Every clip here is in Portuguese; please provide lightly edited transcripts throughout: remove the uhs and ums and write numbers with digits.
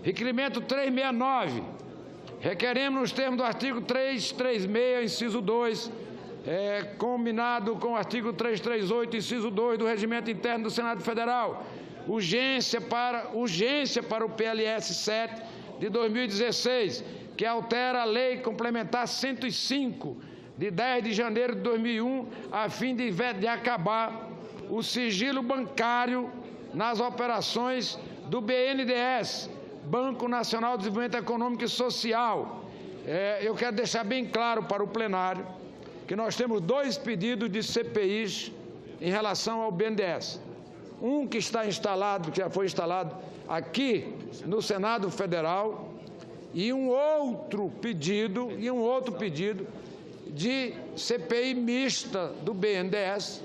Requerimento 369. Requeremos, nos termos do artigo 336, inciso 2, combinado com o artigo 338, inciso 2 do Regimento Interno do Senado Federal, urgência para o PLS 7 de 2016, que altera a Lei Complementar 105, de 10 de janeiro de 2001, a fim de acabar o sigilo bancário nas operações do BNDES, Banco Nacional de Desenvolvimento Econômico e Social. Eu quero deixar bem claro para o plenário que nós temos 2 pedidos de CPIs em relação ao BNDES. Um que está instalado, que já foi instalado aqui no Senado Federal, e um outro pedido de CPI mista do BNDES.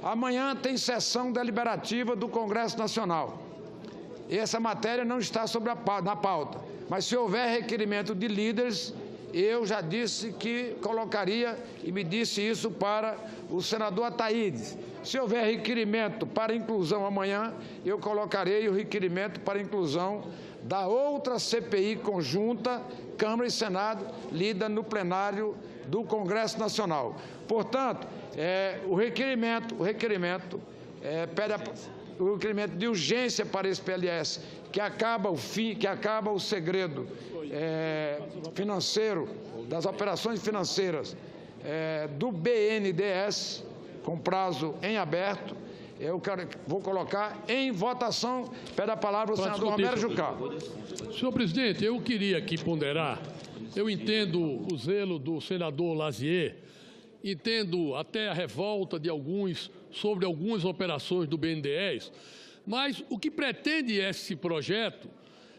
Amanhã tem sessão deliberativa do Congresso Nacional. E essa matéria não está na pauta, mas se houver requerimento de líderes, eu já disse que colocaria, e me disse isso para o senador Ataídes. Se houver requerimento para inclusão amanhã, eu colocarei o requerimento para inclusão da outra CPI conjunta, Câmara e Senado, lida no plenário do Congresso Nacional. Portanto, o requerimento de urgência para esse PLS, que acaba o segredo financeiro das operações financeiras do BNDES, com prazo em aberto, vou colocar em votação. Pede a palavra o senador Romero Jucá. Senhor presidente, eu queria aqui ponderar, eu entendo o zelo do senador Lazier, entendo até a revolta de alguns sobre algumas operações do BNDES, mas o que pretende esse projeto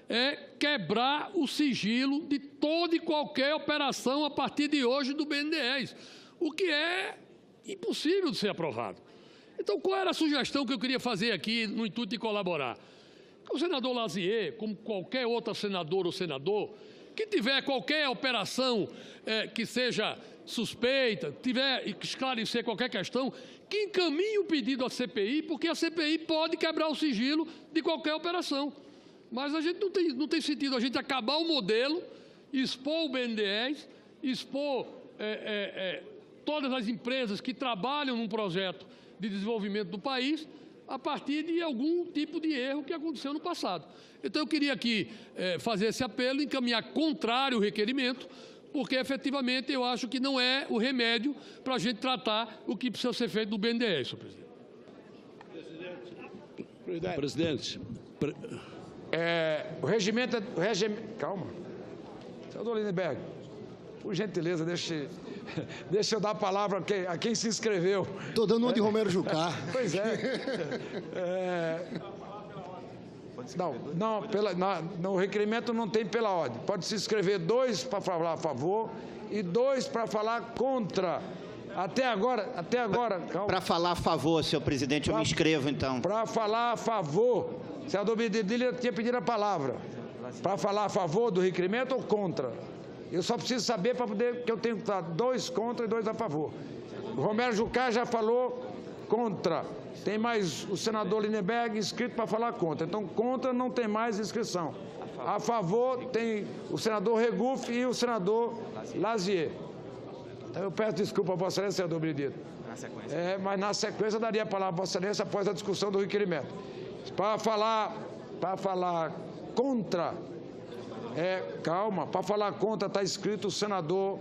é quebrar o sigilo de toda e qualquer operação a partir de hoje do BNDES, o que é impossível de ser aprovado. Então, qual era a sugestão que eu queria fazer aqui no intuito de colaborar? Que o senador Lazier, como qualquer outra senadora ou senador, que tiver qualquer operação que seja suspeita, tiver que esclarecer qualquer questão, que encaminhe o pedido à CPI, porque a CPI pode quebrar o sigilo de qualquer operação. Mas a gente não tem sentido a gente acabar o modelo, expor o BNDES, expor todas as empresas que trabalham num projeto de desenvolvimento do país a partir de algum tipo de erro que aconteceu no passado. Então, eu queria aqui fazer esse apelo, encaminhar contrário ao requerimento, porque, efetivamente, eu acho que não é o remédio para a gente tratar o que precisa ser feito do BNDES, senhor presidente. Presidente. O regimento... Calma. Senador Lindenberg, por gentileza, deixa eu dar a palavra a quem se inscreveu. Estou dando uma de Romero Jucá. Pois no requerimento não tem pela ordem. Pode se inscrever 2 para falar a favor e 2 para falar contra. Até agora, para falar a favor, senhor presidente, eu me inscrevo, então. Para falar a favor, o senador Bedilha tinha pedido a palavra. Para falar a favor do requerimento ou contra? Eu só preciso saber para poder, que eu tenho que estar 2 contra e 2 a favor. O Romero Jucá já falou contra. Tem mais o senador Lindenberg inscrito para falar contra. Então, contra não tem mais inscrição. A favor tem o senador Regufe e o senador Lazier. Então, eu peço desculpa a Vossa Excelência, senador Benedito. Mas na sequência daria a palavra a Vossa Excelência após a discussão do requerimento. Para falar contra, para falar contra está escrito o senador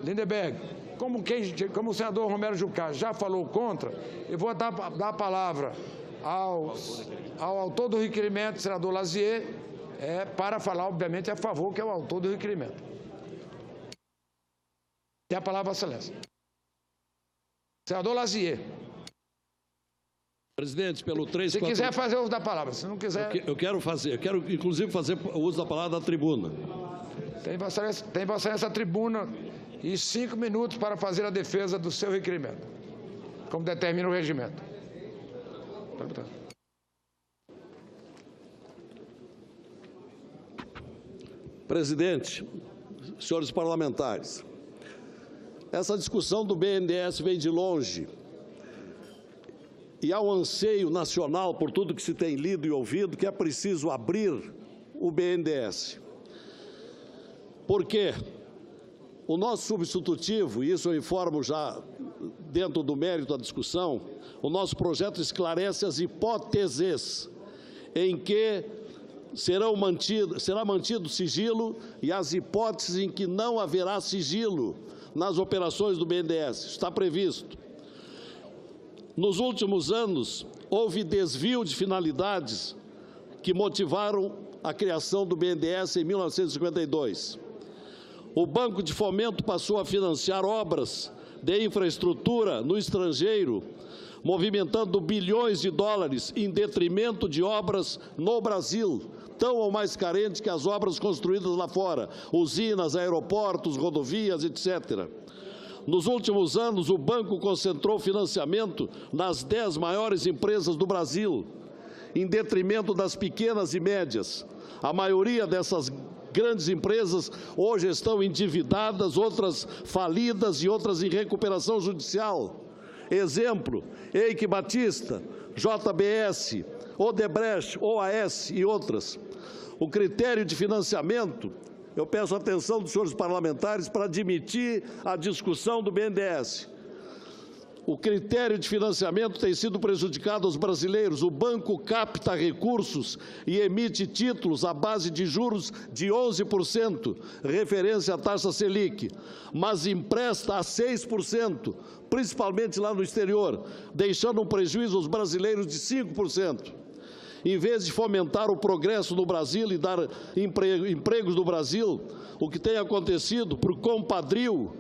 Lindenberg. Como o senador Romero Jucá já falou contra, eu vou dar a palavra ao autor do requerimento, senador Lazier, para falar, obviamente, a favor, que é o autor do requerimento. Tem a palavra, Vossa Excelência. Senador Lazier. Presidente, pelo 3... Se quiser fazer uso da palavra, se não quiser... Eu quero inclusive fazer o uso da palavra da tribuna. Tem Vossa Excelência a tribuna e 5 minutos para fazer a defesa do seu requerimento, como determina o regimento. Presidente, senhores parlamentares, essa discussão do BNDES vem de longe e há um anseio nacional, por tudo que se tem lido e ouvido, que é preciso abrir o BNDES. Por quê? O nosso substitutivo, e isso eu informo já dentro do mérito da discussão, o nosso projeto esclarece as hipóteses em que será mantido sigilo e as hipóteses em que não haverá sigilo nas operações do BNDES. Está previsto. Nos últimos anos, houve desvio de finalidades que motivaram a criação do BNDES em 1952. O Banco de Fomento passou a financiar obras de infraestrutura no estrangeiro, movimentando bilhões de dólares em detrimento de obras no Brasil, tão ou mais carentes que as obras construídas lá fora, usinas, aeroportos, rodovias, etc. Nos últimos anos, o banco concentrou financiamento nas 10 maiores empresas do Brasil, em detrimento das pequenas e médias. A maioria dessas grandes empresas hoje estão endividadas, outras falidas e outras em recuperação judicial. Exemplo, Eike Batista, JBS, Odebrecht, OAS e outras. O critério de financiamento, eu peço a atenção dos senhores parlamentares para admitir a discussão do BNDES. O critério de financiamento tem sido prejudicado aos brasileiros. O banco capta recursos e emite títulos à base de juros de 11%, referência à taxa Selic, mas empresta a 6%, principalmente lá no exterior, deixando um prejuízo aos brasileiros de 5%. Em vez de fomentar o progresso no Brasil e dar empregos no Brasil, o que tem acontecido por compadrio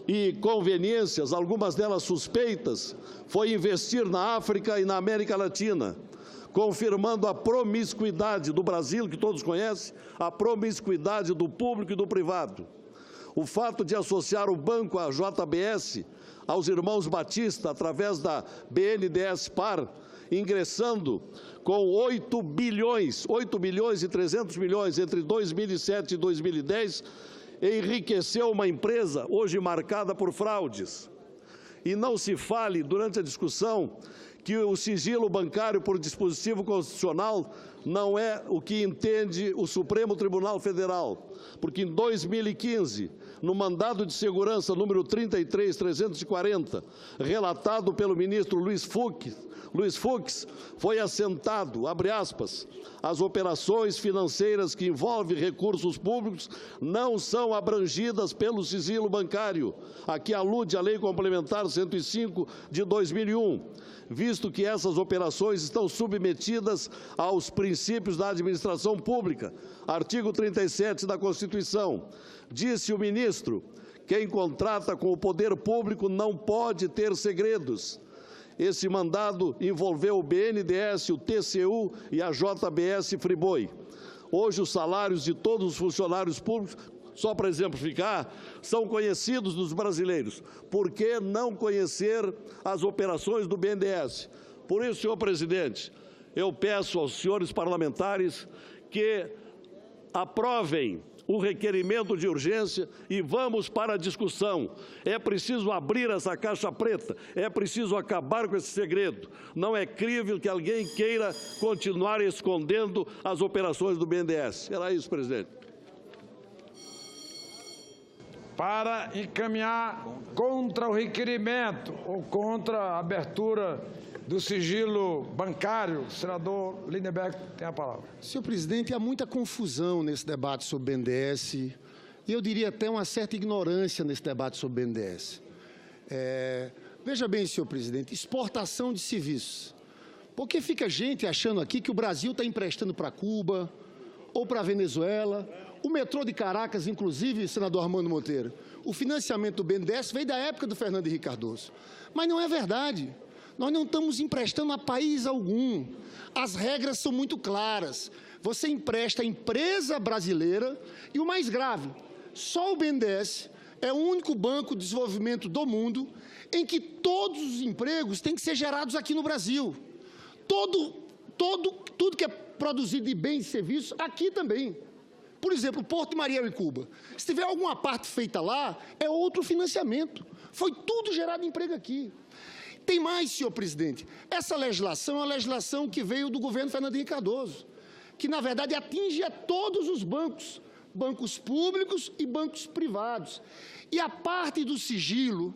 e conveniências, algumas delas suspeitas, foi investir na África e na América Latina, confirmando a promiscuidade do Brasil, que todos conhecem, a promiscuidade do público e do privado. O fato de associar o banco à JBS, aos irmãos Batista, através da BNDES Par, ingressando com 8 bilhões e 300 milhões entre 2007 e 2010, enriqueceu uma empresa hoje marcada por fraudes. E não se fale, durante a discussão, que o sigilo bancário por dispositivo constitucional não é o que entende o Supremo Tribunal Federal, porque em 2015, no mandado de segurança número 33340, relatado pelo ministro Luiz Fux, foi assentado, abre aspas, as operações financeiras que envolvem recursos públicos não são abrangidas pelo sigilo bancário, a que alude a Lei Complementar 105 de 2001, visto que essas operações estão submetidas aos princípios da administração pública, artigo 37 da Constituição. Disse o ministro, quem contrata com o poder público não pode ter segredos. Esse mandado envolveu o BNDES, o TCU e a JBS Friboi. Hoje, os salários de todos os funcionários públicos, só para exemplificar, são conhecidos dos brasileiros. Por que não conhecer as operações do BNDES? Por isso, senhor presidente, eu peço aos senhores parlamentares que aprovem o requerimento de urgência e vamos para a discussão. É preciso abrir essa caixa preta, é preciso acabar com esse segredo. Não é crível que alguém queira continuar escondendo as operações do BNDES. Era isso, presidente. Para encaminhar contra o requerimento ou contra a abertura do sigilo bancário, o senador Lindenberg tem a palavra. Senhor presidente, há muita confusão nesse debate sobre o BNDES e eu diria até uma certa ignorância nesse debate sobre o BNDES. Veja bem, senhor presidente, exportação de serviços. Porque fica gente achando aqui que o Brasil está emprestando para Cuba ou para a Venezuela. O metrô de Caracas, inclusive, senador Armando Monteiro, o financiamento do BNDES veio da época do Fernando Henrique Cardoso. Mas não é verdade. Nós não estamos emprestando a país algum. As regras são muito claras. Você empresta a empresa brasileira e o mais grave, só o BNDES é o único banco de desenvolvimento do mundo em que todos os empregos têm que ser gerados aqui no Brasil. Tudo que é produzido de bens e serviços, aqui também. Por exemplo, Porto Mariel em Cuba. Se tiver alguma parte feita lá, é outro financiamento. Foi tudo gerado emprego aqui. Tem mais, senhor presidente. Essa legislação é uma legislação que veio do governo Fernando Henrique Cardoso. que, na verdade, atinge a todos os bancos, bancos públicos e bancos privados. E a parte do sigilo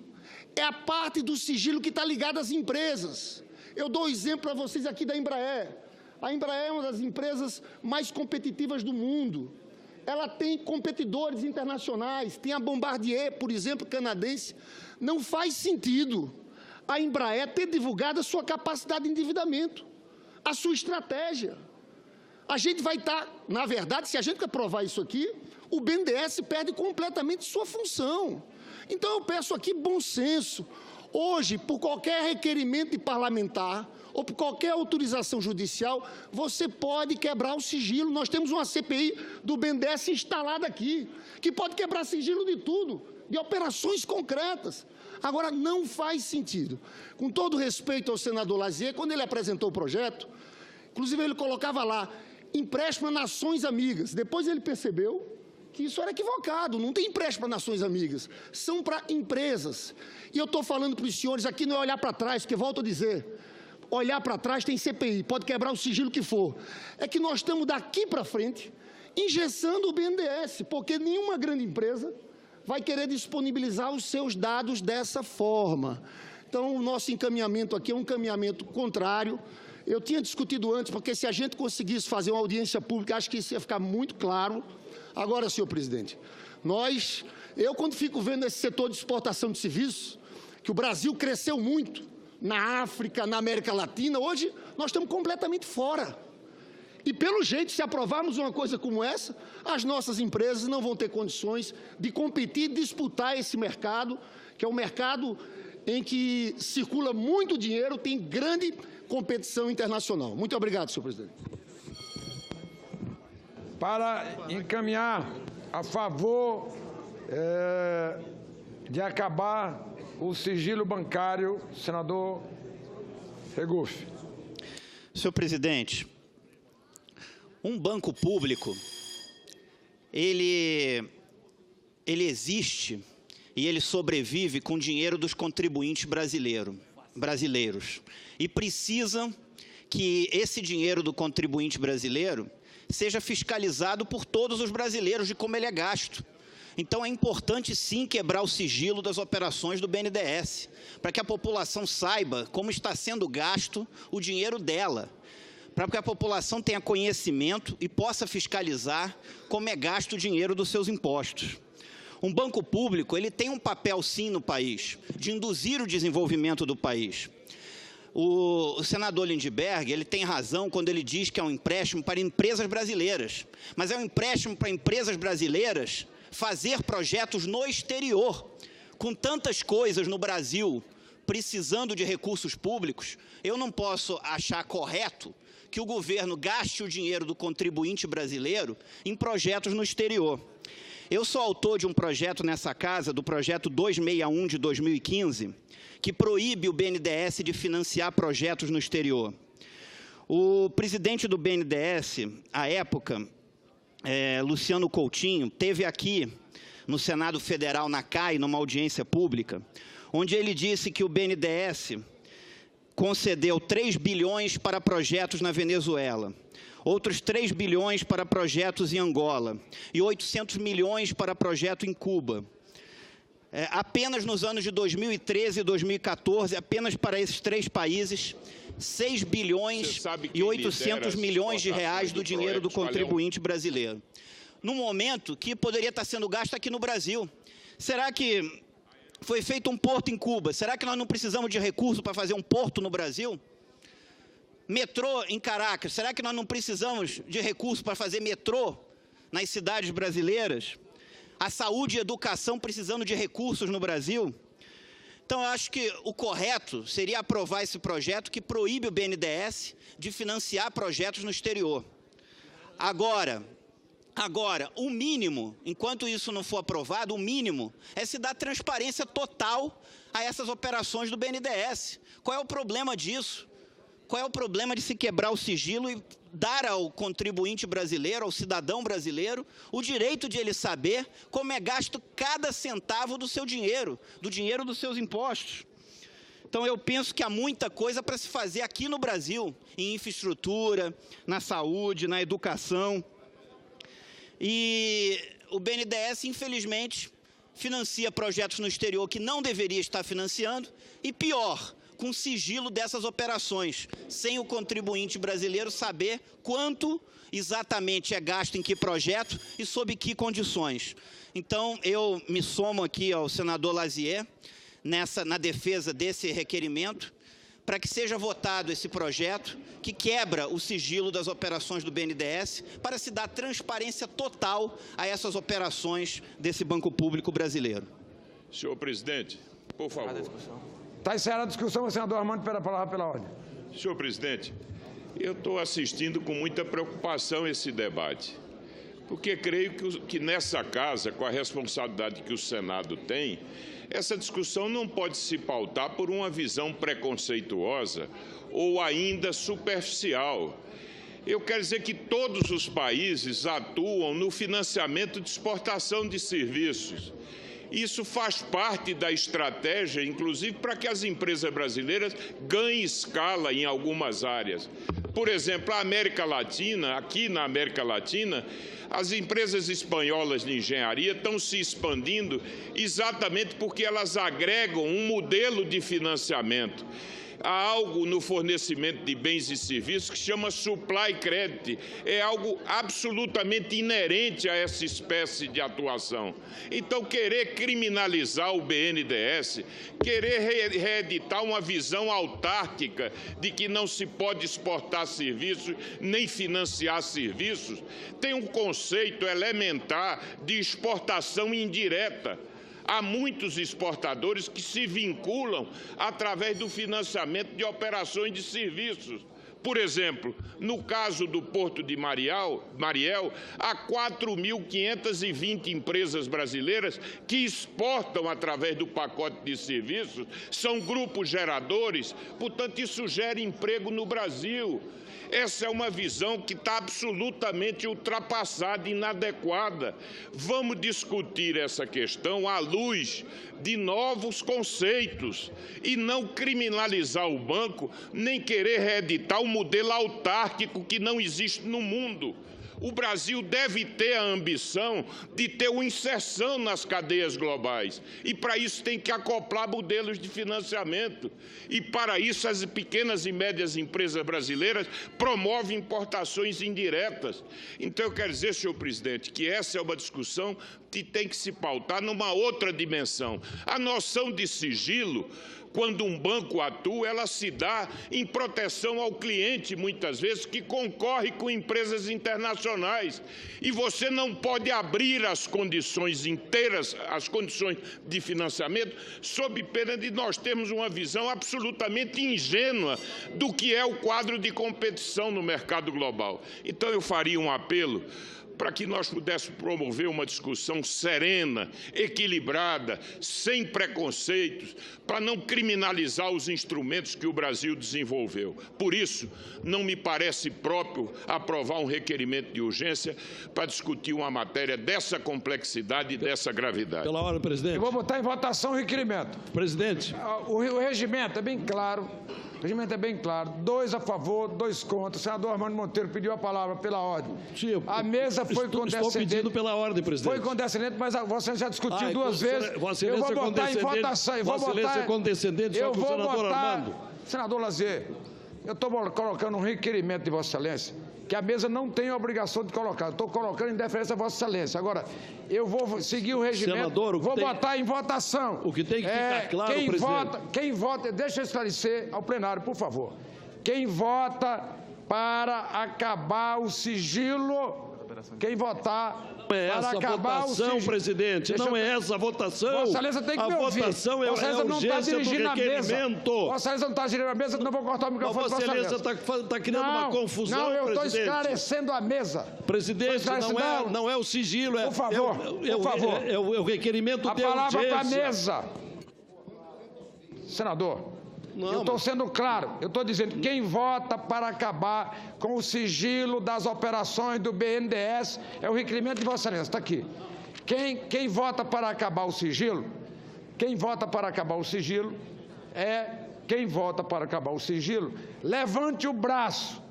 é a parte do sigilo que está ligada às empresas. Eu dou exemplo para vocês aqui da Embraer. A Embraer é uma das empresas mais competitivas do mundo. Ela tem competidores internacionais, tem a Bombardier, por exemplo, canadense. Não faz sentido a Embraer ter divulgado a sua capacidade de endividamento, a sua estratégia. A gente vai estar, na verdade, se a gente aprovar isso aqui, o BNDES perde completamente sua função. Então, eu peço aqui bom senso. Hoje, por qualquer requerimento de parlamentar ou por qualquer autorização judicial, você pode quebrar o sigilo. Nós temos uma CPI do BNDES instalada aqui, que pode quebrar sigilo de tudo, de operações concretas. Agora, não faz sentido. Com todo respeito ao senador Lazier, quando ele apresentou o projeto, inclusive ele colocava lá, empréstimo a nações amigas. Depois ele percebeu que isso era equivocado, não tem empréstimo para nações amigas, são para empresas. E eu estou falando para os senhores aqui, não é olhar para trás, porque volto a dizer, olhar para trás tem CPI, pode quebrar o sigilo que for. É que nós estamos daqui para frente engessando o BNDES, porque nenhuma grande empresa vai querer disponibilizar os seus dados dessa forma. Então, o nosso encaminhamento aqui é um encaminhamento contrário. Eu tinha discutido antes, porque se a gente conseguisse fazer uma audiência pública, acho que isso ia ficar muito claro. Agora, senhor presidente, eu quando fico vendo esse setor de exportação de serviços, que o Brasil cresceu muito na África, na América Latina, hoje nós estamos completamente fora. E pelo jeito, se aprovarmos uma coisa como essa, as nossas empresas não vão ter condições de competir e disputar esse mercado, que é um mercado em que circula muito dinheiro, tem grande competição internacional. Muito obrigado, senhor presidente. Para encaminhar a favor de acabar o sigilo bancário, senador Regufe. Senhor presidente, um banco público, ele existe e ele sobrevive com o dinheiro dos contribuintes brasileiros. E precisa que esse dinheiro do contribuinte brasileiro seja fiscalizado por todos os brasileiros de como ele é gasto. Então, é importante, sim, quebrar o sigilo das operações do BNDES, para que a população saiba como está sendo gasto o dinheiro dela, para que a população tenha conhecimento e possa fiscalizar como é gasto o dinheiro dos seus impostos. Um banco público, ele tem um papel, sim, no país, de induzir o desenvolvimento do país. O senador Lindbergh, ele tem razão quando ele diz que é um empréstimo para empresas brasileiras, mas é um empréstimo para empresas brasileiras fazer projetos no exterior. Com tantas coisas no Brasil precisando de recursos públicos, eu não posso achar correto que o governo gaste o dinheiro do contribuinte brasileiro em projetos no exterior. Eu sou autor de um projeto nessa casa, do projeto 261 de 2015, que proíbe o BNDES de financiar projetos no exterior. O presidente do BNDES, à época, Luciano Coutinho, teve aqui no Senado Federal, na CAI, numa audiência pública, onde ele disse que o BNDES concedeu 3 bilhões para projetos na Venezuela, outros 3 bilhões para projetos em Angola e 800 milhões para projeto em Cuba. Apenas nos anos de 2013 e 2014, apenas para esses 3 países, 6 bilhões e 800 milhões de reais do dinheiro do contribuinte brasileiro. Num momento que poderia estar sendo gasto aqui no Brasil. Será que foi feito um porto em Cuba? Será que nós não precisamos de recurso para fazer um porto no Brasil? Metrô em Caracas. Será que nós não precisamos de recurso para fazer metrô nas cidades brasileiras? A saúde e a educação precisando de recursos no Brasil? Então, eu acho que o correto seria aprovar esse projeto que proíbe o BNDES de financiar projetos no exterior. Agora, o mínimo, enquanto isso não for aprovado, o mínimo é se dar transparência total a essas operações do BNDES. Qual é o problema disso? Qual é o problema de se quebrar o sigilo e dar ao contribuinte brasileiro, ao cidadão brasileiro, o direito de ele saber como é gasto cada centavo do seu dinheiro, do dinheiro dos seus impostos? Então, eu penso que há muita coisa para se fazer aqui no Brasil, em infraestrutura, na saúde, na educação. E o BNDES, infelizmente, financia projetos no exterior que não deveria estar financiando e, pior, com sigilo dessas operações, sem o contribuinte brasileiro saber quanto exatamente é gasto em que projeto e sob que condições. Então, eu me somo aqui ao senador Lazier na defesa desse requerimento, para que seja votado esse projeto que quebra o sigilo das operações do BNDES para se dar transparência total a essas operações desse Banco Público brasileiro. Senhor presidente, por favor. Está encerrada a discussão, o senador Armando pede a palavra pela ordem. Senhor presidente, eu estou assistindo com muita preocupação esse debate, porque creio que nessa casa, com a responsabilidade que o Senado tem, essa discussão não pode se pautar por uma visão preconceituosa ou ainda superficial. Eu quero dizer que todos os países atuam no financiamento de exportação de serviços. Isso faz parte da estratégia, inclusive, para que as empresas brasileiras ganhem escala em algumas áreas. Por exemplo, a América Latina, aqui na América Latina, as empresas espanholas de engenharia estão se expandindo exatamente porque elas agregam um modelo de financiamento. Há algo no fornecimento de bens e serviços que chama supply credit. É algo absolutamente inerente a essa espécie de atuação. Então, querer criminalizar o BNDES, querer reeditar uma visão autárquica de que não se pode exportar serviços nem financiar serviços, tem um conceito elementar de exportação indireta. Há muitos exportadores que se vinculam através do financiamento de operações de serviços. Por exemplo, no caso do Porto de Mariel, há 4.520 empresas brasileiras que exportam através do pacote de serviços, são grupos geradores, portanto, isso gera emprego no Brasil. Essa é uma visão que está absolutamente ultrapassada, inadequada. Vamos discutir essa questão à luz de novos conceitos e não criminalizar o banco, nem querer reeditar um modelo autárquico que não existe no mundo. O Brasil deve ter a ambição de ter uma inserção nas cadeias globais. E, para isso, tem que acoplar modelos de financiamento. E, para isso, as pequenas e médias empresas brasileiras promovem importações indiretas. Então, eu quero dizer, senhor presidente, que essa é uma discussão que tem que se pautar numa outra dimensão. A noção de sigilo, quando um banco atua, ela se dá em proteção ao cliente, muitas vezes, que concorre com empresas internacionais. E você não pode abrir as condições inteiras, as condições de financiamento, sob pena de nós termos uma visão absolutamente ingênua do que é o quadro de competição no mercado global. Então, eu faria um apelo para que nós pudéssemos promover uma discussão serena, equilibrada, sem preconceitos, para não criminalizar os instrumentos que o Brasil desenvolveu. Por isso, não me parece próprio aprovar um requerimento de urgência para discutir uma matéria dessa complexidade e dessa gravidade. Pela ordem, presidente. Eu vou botar em votação o requerimento. Presidente. O regimento é bem claro. O regimento é bem claro. 2 a favor, 2 contra. O senador Armando Monteiro pediu a palavra pela ordem. Sim, a mesa foi condescendente. Estou pedindo pela ordem, presidente. Foi condescendente, mas você já discutiu 2 vezes. Eu vou botar em votação. Eu vou botar. É condescendente só com o senador Armando. Senador Lazier, eu estou colocando um requerimento de Vossa Excelência, que a mesa não tem a obrigação de colocar. Estou colocando em deferência a Vossa Excelência. Agora, eu vou seguir o regimento, senador, vou botar em votação. O que tem que ficar claro, presidente. Quem vota, deixa eu esclarecer ao plenário, por favor. Quem vota para acabar o sigilo, quem votar é essa votação, presidente. Não é essa a votação. Vossa Excelência tem que me ouvir. A votação é a urgência do requerimento. Vossa Excelência não está dirigindo a mesa, não vou cortar o microfone. Vossa Excelência está criando uma confusão, não, eu estou presidente. Esclarecendo a mesa. Presidente, não é o sigilo. Por favor, por favor. É o requerimento de urgência. A palavra para a mesa. Senador. Eu estou sendo claro, eu estou dizendo, quem vota para acabar com o sigilo das operações do BNDES é o requerimento de Vossa Excelência, está aqui. Quem vota para acabar o sigilo, é quem vota para acabar o sigilo, levante o braço.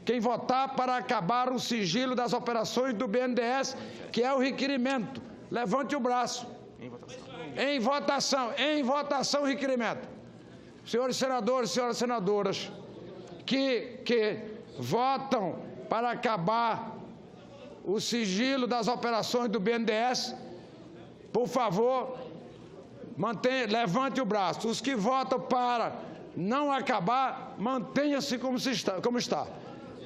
Quem votar para acabar o sigilo das operações do BNDES, que é o requerimento, levante o braço. Em votação, o requerimento. Senhores senadores, senhoras senadoras, que votam para acabar o sigilo das operações do BNDES, por favor, levante o braço. Os que votam para não acabar, mantenha-se como está.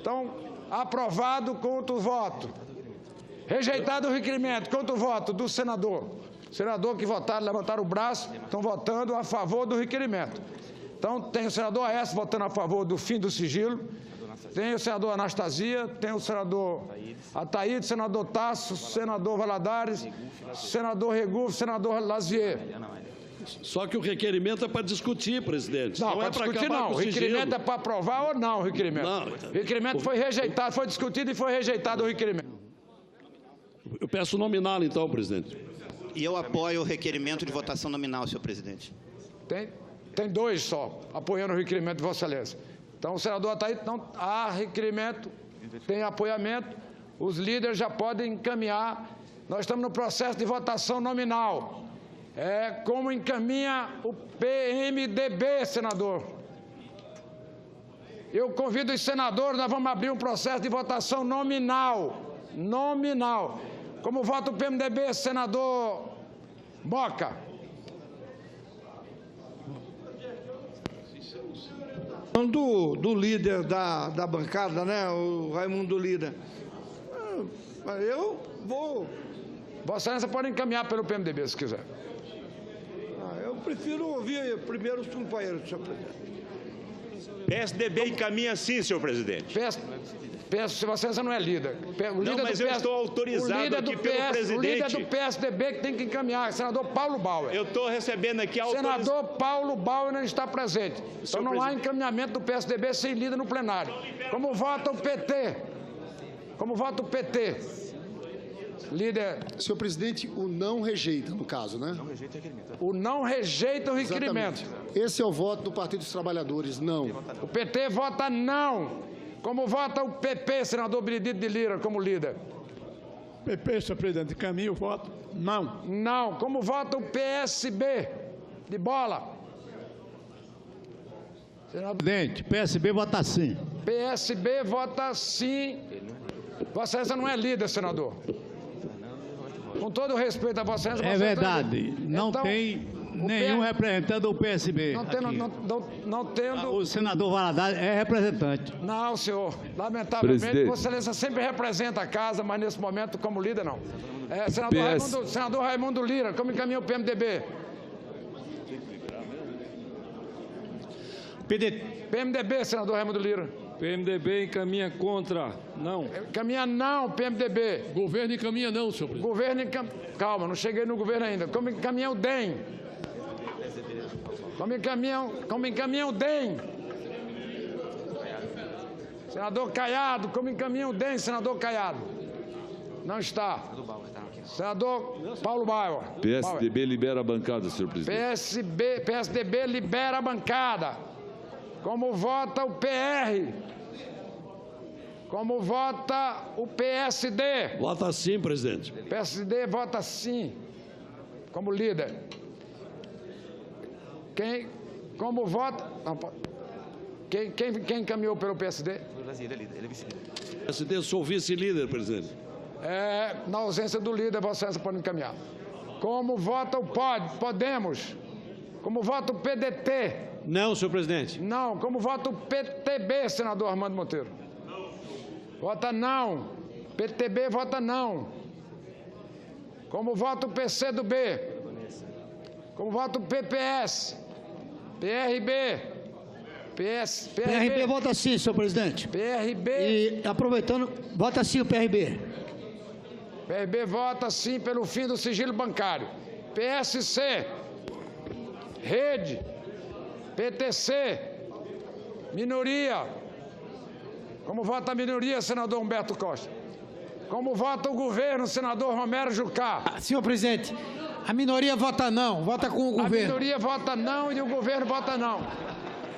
Então, aprovado contra o voto. Rejeitado o requerimento contra o voto do senador. Senador que votaram, levantaram o braço, estão votando a favor do requerimento. Então, tem o senador Aécio votando a favor do fim do sigilo, tem o senador Anastasia, tem o senador Ataíde, senador Tasso, senador Valadares, senador Regufo, senador Lazier. Só que o requerimento é para discutir, presidente. Não é para discutir, não. O requerimento é para aprovar ou não o requerimento. O requerimento foi rejeitado, foi discutido e foi rejeitado o requerimento. Eu peço nominal, então, presidente. E eu apoio o requerimento de votação nominal, senhor presidente. Tem dois só, apoiando o requerimento de Vossa Excelência. Então, o senador Ataíde, não há requerimento, tem apoiamento, os líderes já podem encaminhar. Nós estamos no processo de votação nominal. Como encaminha o PMDB, senador. Eu convido os senadores, nós vamos abrir um processo de votação nominal. Nominal. Como vota o PMDB, senador Moca? Do líder da bancada, né, o Raimundo Lira. Eu vou... Vossa Excelência pode encaminhar pelo PMDB, se quiser. Eu prefiro ouvir primeiro os companheiros, senhor presidente. PSDB encaminha sim, senhor presidente. Peço, se Vossa Excelência não é líder. Não, mas eu estou autorizado aqui pelo presidente. O líder do PSDB que tem que encaminhar, senador Paulo Bauer. Eu estou recebendo aqui a autorização. Senador Paulo Bauer não está presente. Então não há encaminhamento do PSDB sem líder no plenário. Como vota o PT? Como vota o PT? Líder. Senhor presidente, o não rejeita, no caso, né? O não rejeita o requerimento. Exatamente. Esse é o voto do Partido dos Trabalhadores, não. O PT vota não. Como vota o PP, senador Benedito de Lira, como líder? PP, senhor presidente, encaminha o voto não. Não. Como vota o PSB de Bola? Senador presidente, PSB vota sim. PSB vota sim. Vossa Excelência não é líder, senador. Com todo o respeito a Vossa Excelência... É verdade. Não então, tem nenhum representante do PSB. Não tendo... O senador Valadares é representante. Não, senhor. Lamentavelmente, Vossa Excelência sempre representa a casa, mas nesse momento, como líder, não. Senador Raimundo Lira, como encaminha o PMDB? PMDB, senador Raimundo Lira. PMDB encaminha contra, não. Encaminha não, PMDB. Governo encaminha não, senhor presidente. Calma, não cheguei no governo ainda. Como encaminha o DEM? Como encaminha o DEM? Senador Caiado, como encaminha o DEM, senador Caiado? Não está. Senador Paulo Bauer. PSDB libera a bancada, senhor presidente. PSDB libera a bancada. Como vota o PR? Como vota o PSD? Vota sim, presidente. PSD vota sim, como líder. Como vota... Não, quem encaminhou pelo PSD? PSD, eu sou vice-líder, presidente. Na ausência do líder, Vossa Excelência pode encaminhar. Como vota o Podemos? Como vota o PDT? Não, senhor presidente. Não. Como vota o PTB, senador Armando Monteiro? Vota não. PTB vota não. Como vota o PCdoB? Como vota o PPS? PRB? PRB vota sim, senhor presidente. PRB. E aproveitando, vota sim o PRB. PRB vota sim pelo fim do sigilo bancário. PSC. Rede. PTC. Minoria. Como vota a minoria, senador Humberto Costa? Como vota o governo, senador Romero Jucá? Senhor presidente, a minoria vota não, vota com o governo. A minoria vota não e o governo vota não.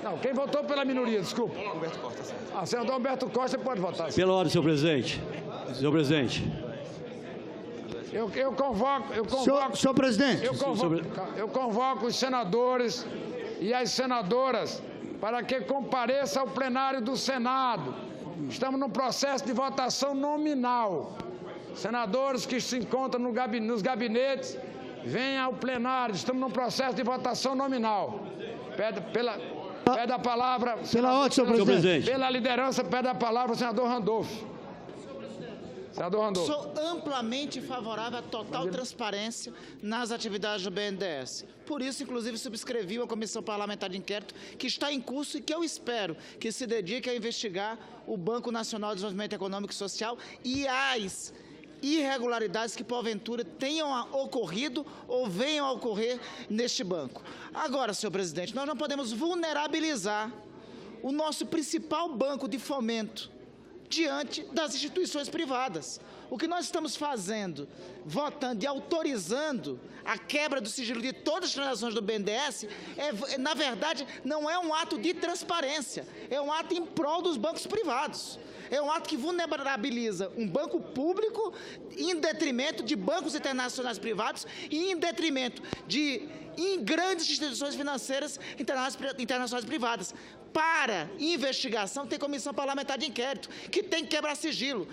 Não, quem votou pela minoria, desculpa. Humberto Costa. Senador Humberto Costa pode votar. Pela ordem, senhor presidente. Senhor presidente. Eu convoco... Senhor presidente. Eu convoco os senadores e as senadoras para que compareçam ao plenário do Senado. Estamos num processo de votação nominal. Senadores que se encontram nos gabinetes, venham ao plenário. Estamos num processo de votação nominal. Pede a palavra... Pela ordem, senhor presidente. Pela liderança, pede a palavra ao senador Randolph. Senador Randolph. Sou amplamente favorável à total transparência nas atividades do BNDES. Por isso, inclusive, subscrevi uma comissão parlamentar de inquérito que está em curso e que eu espero que se dedique a investigar o Banco Nacional de Desenvolvimento Econômico e Social e as irregularidades que, porventura, tenham ocorrido ou venham a ocorrer neste banco. Agora, senhor presidente, nós não podemos vulnerabilizar o nosso principal banco de fomento diante das instituições privadas. O que nós estamos fazendo, votando e autorizando a quebra do sigilo de todas as transações do BNDES, na verdade, não é um ato de transparência, é um ato em prol dos bancos privados. É um ato que vulnerabiliza um banco público em detrimento de bancos internacionais privados e em detrimento de grandes instituições financeiras internacionais privadas. Para investigação, tem comissão parlamentar de inquérito, que tem que quebrar sigilo.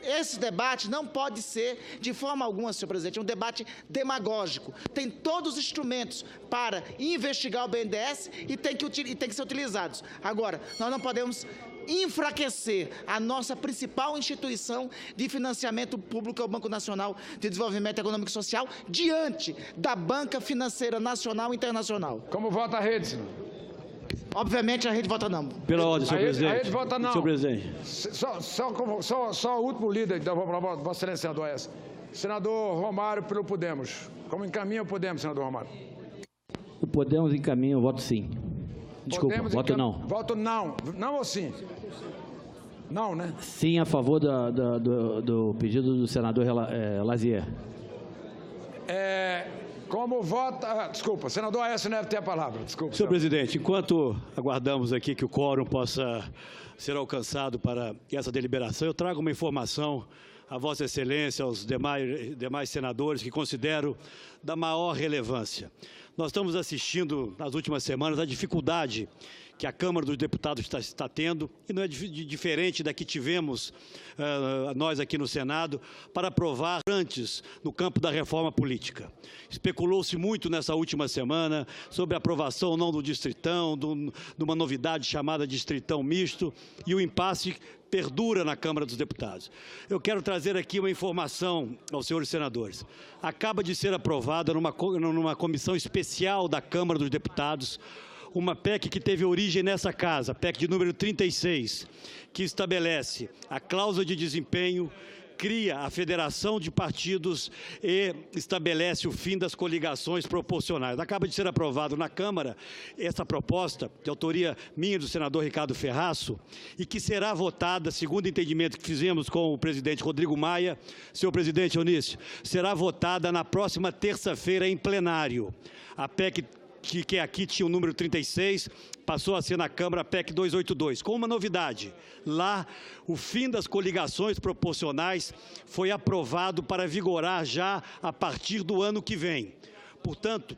Esse debate não pode ser, de forma alguma, senhor presidente, um debate demagógico. Tem todos os instrumentos para investigar o BNDES e tem que ser utilizados. Agora, nós não podemos enfraquecer a nossa principal instituição de financiamento público, que é o Banco Nacional de Desenvolvimento Econômico e Social, diante da banca financeira nacional e internacional. Como vota a rede, senhor? Obviamente a rede vota não. Pela ordem, senhor presidente. A rede vota não. Senhor presidente. Só o último líder da Vossa Excelência, senador S. Senador Romário, pelo Podemos. Como encaminha o Podemos, senador Romário? O Podemos encaminha, eu voto sim. Desculpa, Podemos voto não. Voto não. Não ou sim? Não, né? Sim, a favor do pedido do senador Lazier. Como vota... Desculpa, senador Aécio Neves tem a palavra. Desculpa. Senhor presidente, enquanto aguardamos aqui que o quórum possa ser alcançado para essa deliberação, eu trago uma informação a Vossa Excelência, aos demais senadores, que considero da maior relevância. Nós estamos assistindo, nas últimas semanas, a dificuldade que a Câmara dos Deputados está tendo, e não é diferente da que tivemos nós aqui no Senado, para aprovar antes no campo da reforma política. Especulou-se muito nessa última semana sobre a aprovação ou não do distritão, de uma novidade chamada distritão misto, e o impasse perdura na Câmara dos Deputados. Eu quero trazer aqui uma informação aos senhores senadores. Acaba de ser aprovada numa comissão especial da Câmara dos Deputados uma PEC que teve origem nessa casa, PEC de número 36, que estabelece a cláusula de desempenho, cria a federação de partidos e estabelece o fim das coligações proporcionais. Acaba de ser aprovado na Câmara essa proposta, de autoria minha e do senador Ricardo Ferraço, e que será votada, segundo o entendimento que fizemos com o presidente Rodrigo Maia, senhor presidente Eunício, será votada na próxima terça-feira em plenário. A PEC que aqui tinha o número 36, passou a ser na Câmara a PEC 282, com uma novidade. Lá, o fim das coligações proporcionais foi aprovado para vigorar já a partir do ano que vem. Portanto,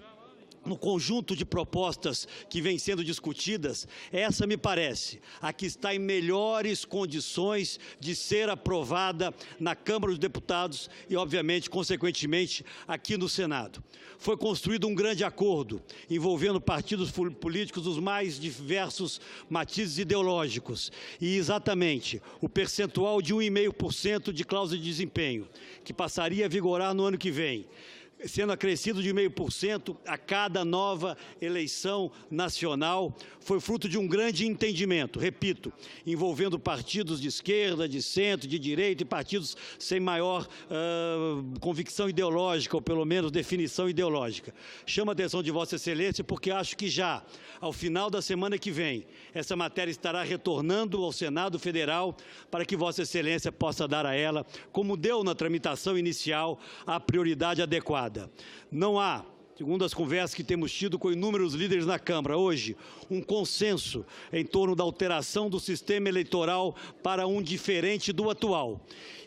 no conjunto de propostas que vêm sendo discutidas, essa me parece a que está em melhores condições de ser aprovada na Câmara dos Deputados e, obviamente, consequentemente, aqui no Senado. Foi construído um grande acordo envolvendo partidos políticos dos mais diversos matizes ideológicos e, exatamente, o percentual de 1,5% de cláusula de desempenho, que passaria a vigorar no ano que vem, sendo acrescido de 0,5% a cada nova eleição nacional, foi fruto de um grande entendimento, repito, envolvendo partidos de esquerda, de centro, de direita e partidos sem maior convicção ideológica, ou pelo menos definição ideológica. Chamo a atenção de Vossa Excelência porque acho que já, ao final da semana que vem, essa matéria estará retornando ao Senado Federal para que Vossa Excelência possa dar a ela, como deu na tramitação inicial, a prioridade adequada. Não há segundo as conversas que temos tido com inúmeros líderes na Câmara, hoje, um consenso em torno da alteração do sistema eleitoral para um diferente do atual.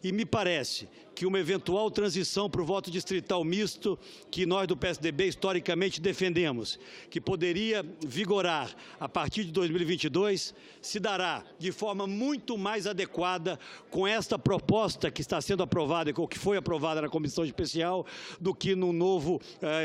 E me parece que uma eventual transição para o voto distrital misto, que nós do PSDB historicamente defendemos, que poderia vigorar a partir de 2022, se dará de forma muito mais adequada com esta proposta que está sendo aprovada, ou que foi aprovada na Comissão Especial, do que no novo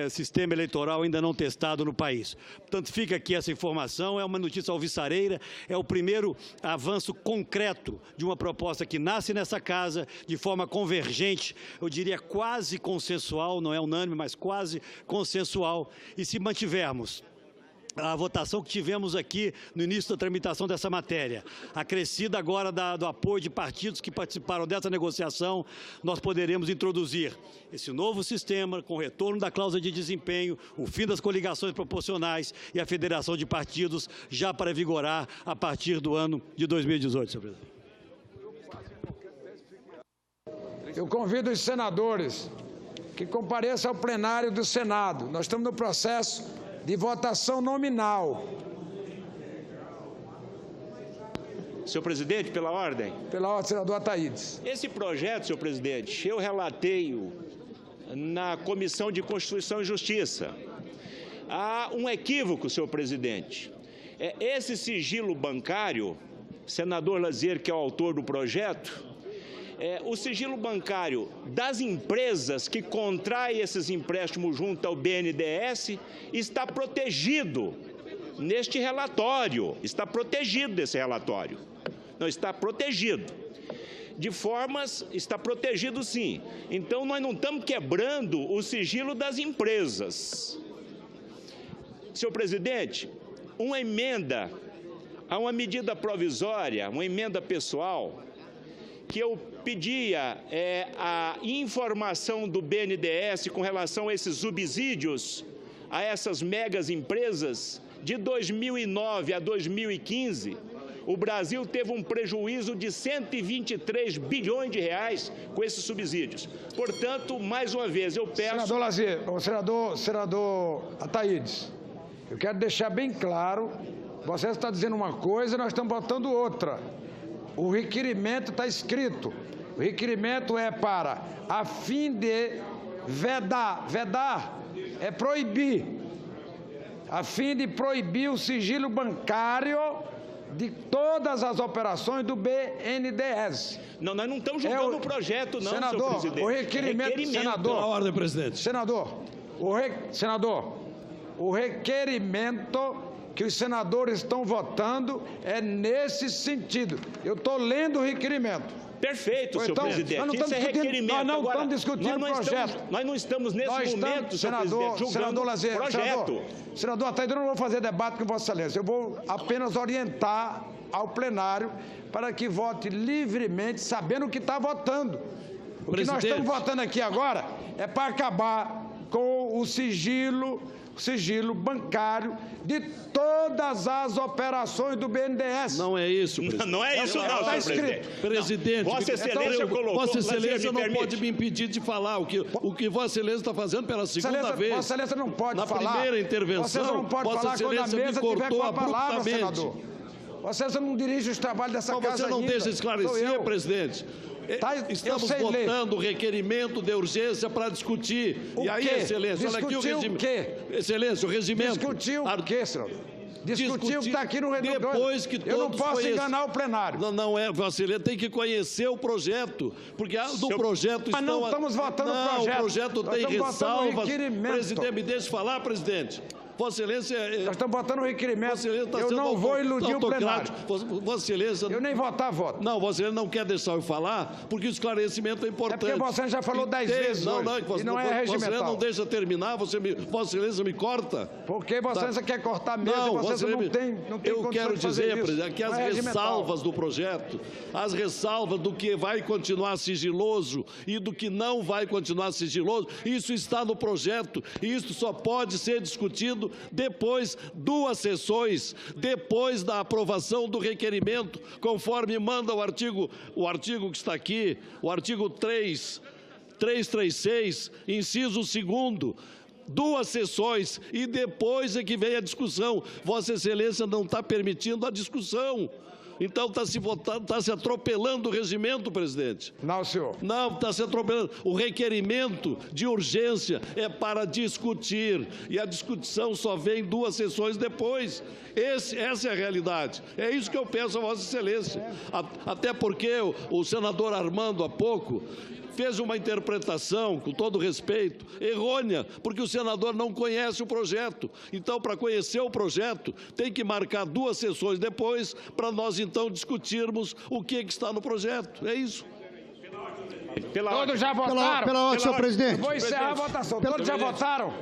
sistema eleitoral ainda não testado no país. Portanto, fica aqui essa informação, é uma notícia alvissareira, é o primeiro avanço concreto de uma proposta que nasce nessa casa, de forma convergente, eu diria quase consensual, não é unânime, mas quase consensual, e se mantivermos a votação que tivemos aqui no início da tramitação dessa matéria, acrescida agora do apoio de partidos que participaram dessa negociação, nós poderemos introduzir esse novo sistema com o retorno da cláusula de desempenho, o fim das coligações proporcionais e a federação de partidos já para vigorar a partir do ano de 2018, senhor presidente. Eu convido os senadores que compareçam ao plenário do Senado. Nós estamos no processo de votação nominal. Senhor presidente, pela ordem. Pela ordem, senador Ataídes. Esse projeto, senhor presidente, eu relatei-o na Comissão de Constituição e Justiça. Há um equívoco, senhor presidente. Esse sigilo bancário, senador Lazier, que é o autor do projeto, o sigilo bancário das empresas que contraem esses empréstimos junto ao BNDES está protegido neste relatório, está protegido desse relatório, não está protegido. De formas, está protegido sim. Então, nós não estamos quebrando o sigilo das empresas. Senhor presidente, uma emenda a uma medida provisória, uma emenda pessoal, que eu pedia a informação do BNDES com relação a esses subsídios a essas megas empresas. De 2009 a 2015, o Brasil teve um prejuízo de 123 bilhões de reais com esses subsídios. Portanto, mais uma vez, eu peço... Senador Lazier, senador Ataídes, eu quero deixar bem claro, você está dizendo uma coisa, nós estamos botando outra. O requerimento está escrito. O requerimento é para, a fim de vedar é proibir, a fim de proibir o sigilo bancário de todas as operações do BNDES. Não, nós não estamos julgando o projeto, não, senador, senhor presidente. O requerimento, senador. Pela ordem, presidente. Senador, o requerimento que os senadores estão votando é nesse sentido. Eu estou lendo o requerimento. Perfeito, senhor presidente. Isso é requerimento. Nós não estamos discutindo o projeto. Nós não estamos nesse momento, senhor presidente, julgando o projeto. Senador Ataídes, eu não vou fazer debate com Vossa Excelência. Eu vou apenas orientar ao plenário para que vote livremente, sabendo o que está votando. O que nós estamos votando aqui agora é para acabar com o sigilo bancário de todas as operações do BNDES. Não é isso, presidente. Não é isso, não, senhor presidente. Presidente, Vossa Excelência colocou... Vossa Excelência não pode me impedir de falar o que Vossa Excelência está fazendo pela segunda vez. Vossa Excelência não pode falar. Na primeira intervenção, Vossa Excelência me cortou abruptamente. Vossa Excelência não dirige os trabalhos dessa casa ainda. Você não deixa esclarecer, presidente. Estamos votando o requerimento de urgência para discutir. E aí, Excelência, olha aqui o regimento. Excelência, o regimento. Discutir o quê, senhor? Discutir o que está aqui no regimento. Depois que todos eu não posso enganar o plenário. Não é, Vossa Excelência, tem que conhecer o projeto, porque do projeto Mas não estamos votando o projeto. O projeto tem ressalvas. Presidente, me deixe falar, presidente. Vossa Excelência... Nós estamos votando o requerimento. Eu não vou iludir o plenário. Vossa Excelência... Eu nem votar, voto. Não, Vossa Excelência não quer deixar eu falar, porque o esclarecimento é importante. É porque Vossa Excelência já falou 10 vezes hoje, e não é regimental. Vossa Excelência não deixa terminar, Vossa Excelência me corta. Porque Vossa Excelência quer cortar mesmo, e Vossa Excelência não tem eu quero dizer, presidente, que as ressalvas do projeto, as ressalvas do que vai continuar sigiloso e do que não vai continuar sigiloso, isso está no projeto, e isso só pode ser discutido depois 2 sessões, depois da aprovação do requerimento, conforme manda o artigo que está aqui, o artigo 336, inciso 2º, 2 sessões e depois é que vem a discussão. Vossa Excelência não está permitindo a discussão. Então está se atropelando o regimento, presidente. Não, senhor. Não, está se atropelando. O requerimento de urgência é para discutir. E a discussão só vem 2 sessões depois. Essa é a realidade. É isso que eu peço a Vossa Excelência. Até porque o senador Armando, há pouco, fez uma interpretação, com todo respeito, errônea, porque o senador não conhece o projeto. Então, para conhecer o projeto, tem que marcar 2 sessões depois, para nós, então, discutirmos o que está no projeto. É isso. Todos já votaram? Pela ordem, senhor presidente. Vou encerrar a votação. Todos já votaram?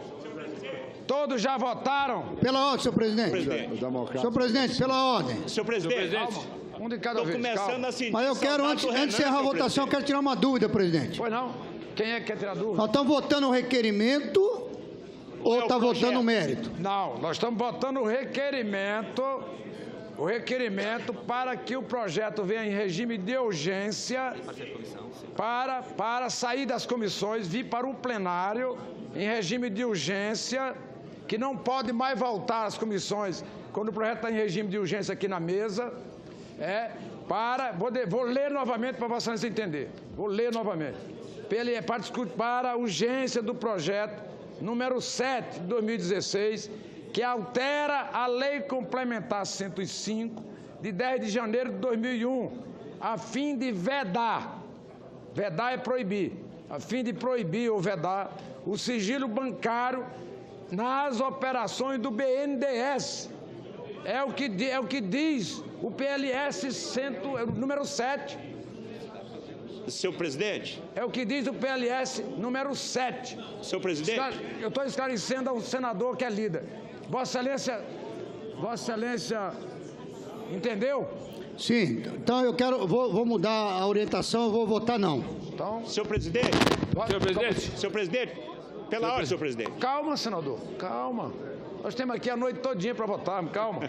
Todos já votaram? Pela ordem, senhor presidente. Senhor presidente, pela ordem. Senhor presidente. Calma. Um de cada vez. Começando a sentir. Mas eu quero, antes de encerrar a votação, eu quero tirar uma dúvida, presidente. Pois não? Quem é que quer tirar dúvida? Nós estamos votando o requerimento ou está votando o mérito? Não, nós estamos votando o requerimento para que o projeto venha em regime de urgência para sair das comissões, vir para o plenário em regime de urgência, que não pode mais voltar às comissões quando o projeto está em regime de urgência aqui na mesa. Vou ler novamente para Vossa Excelência entender. Vou ler novamente. Para a urgência do projeto número 7 de 2016, que altera a Lei Complementar 105, de 10 de janeiro de 2001, a fim de vedar é proibir, a fim de proibir ou vedar o sigilo bancário nas operações do BNDES. É o que diz o PLS número 7. Senhor presidente. É o que diz o PLS número 7. Senhor presidente. Eu estou esclarecendo ao senador que é líder. Vossa Excelência, entendeu? Sim, então vou mudar a orientação, vou votar não. Então, senhor presidente. Senhor presidente. Pela ordem, senhor presidente. Calma, senador, calma. Nós temos aqui a noite todinha para votar, calma.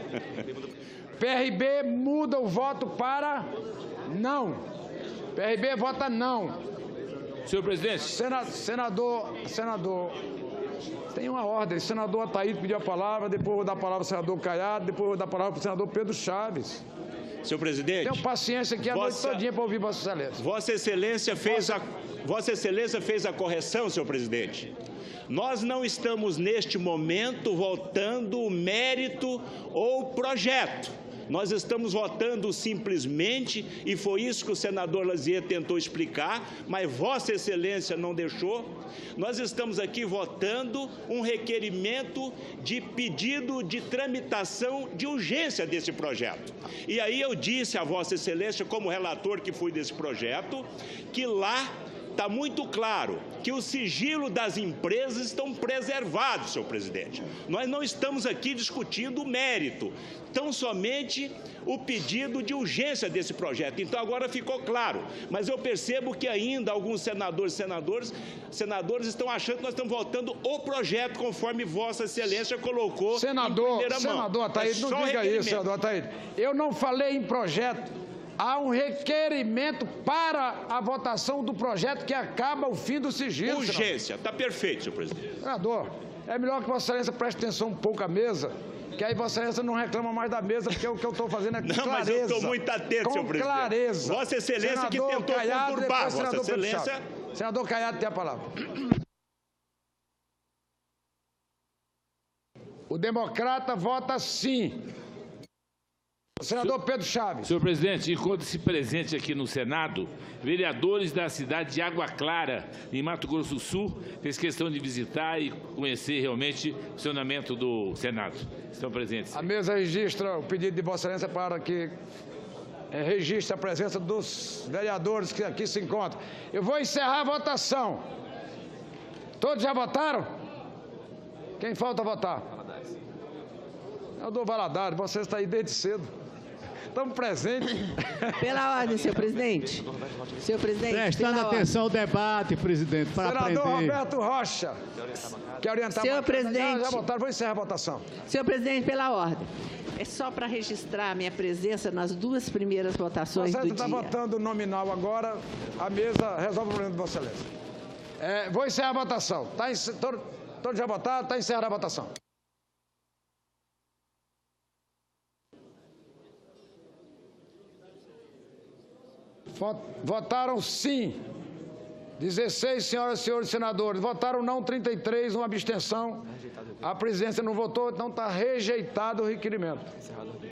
PRB muda o voto para não. PRB vota não. Senhor presidente. Senador, tem uma ordem. Senador Ataíde pediu a palavra, depois vou dar a palavra ao senador Caiado, depois vou dar a palavra para o senador Pedro Chaves. Senhor presidente. Tenho paciência aqui a noite todinha para ouvir Vossa Excelência. Vossa Excelência fez a correção, senhor presidente. Nós não estamos, neste momento, votando o mérito ou o projeto. Nós estamos votando simplesmente, e foi isso que o senador Lazier tentou explicar, mas Vossa Excelência não deixou. Nós estamos aqui votando um requerimento de pedido de tramitação de urgência desse projeto. E aí eu disse a Vossa Excelência, como relator que fui desse projeto, que lá está muito claro que o sigilo das empresas estão preservados, senhor presidente. Nós não estamos aqui discutindo o mérito, tão somente o pedido de urgência desse projeto. Então agora ficou claro, mas eu percebo que ainda alguns senadores estão achando que nós estamos votando o projeto conforme Vossa Excelência colocou em primeira mão. Senador Ataíde, não diga isso, senador Ataíde. Eu não falei em projeto. Há um requerimento para a votação do projeto que acaba o fim do sigilo. Urgência, está perfeito, senhor presidente. Senador, é melhor que Vossa Excelência preste atenção um pouco à mesa, que aí Vossa Excelência não reclama mais da mesa, porque o que eu estou fazendo é com clareza. Não, mas eu estou muito atento, senhor presidente. Clareza. Vossa Excelência que tentou conturbar, Vossa Excelência. Senador Caiado tem a palavra. O democrata vota sim. Senador Pedro Chaves. Senhor presidente, enquanto-se presente aqui no Senado, vereadores da cidade de Água Clara, em Mato Grosso do Sul, fez questão de visitar e conhecer realmente o funcionamento do Senado. Estão presentes. A mesa registra o pedido de Vossa Excelência para que registre a presença dos vereadores que aqui se encontram. Eu vou encerrar a votação. Todos já votaram? Quem falta votar? Senador Valadares, você está aí desde cedo. Estamos presentes. Pela ordem, senhor presidente. Senhor presidente. Prestando atenção ao debate, presidente, para aprender. Senador Roberto Rocha. Quer orientar? Senhor presidente. Já votaram, vou encerrar a votação. Senhor presidente, pela ordem. É só para registrar a minha presença nas 2 primeiras votações do dia. Você está votando nominal agora, a mesa resolve o problema de Vossa Excelência. Vou encerrar a votação. Todos já votaram? Está encerrada a votação. Votaram sim 16 senhoras e senhores senadores. Votaram não 33, uma abstenção. A presidência não votou, então está rejeitado o requerimento.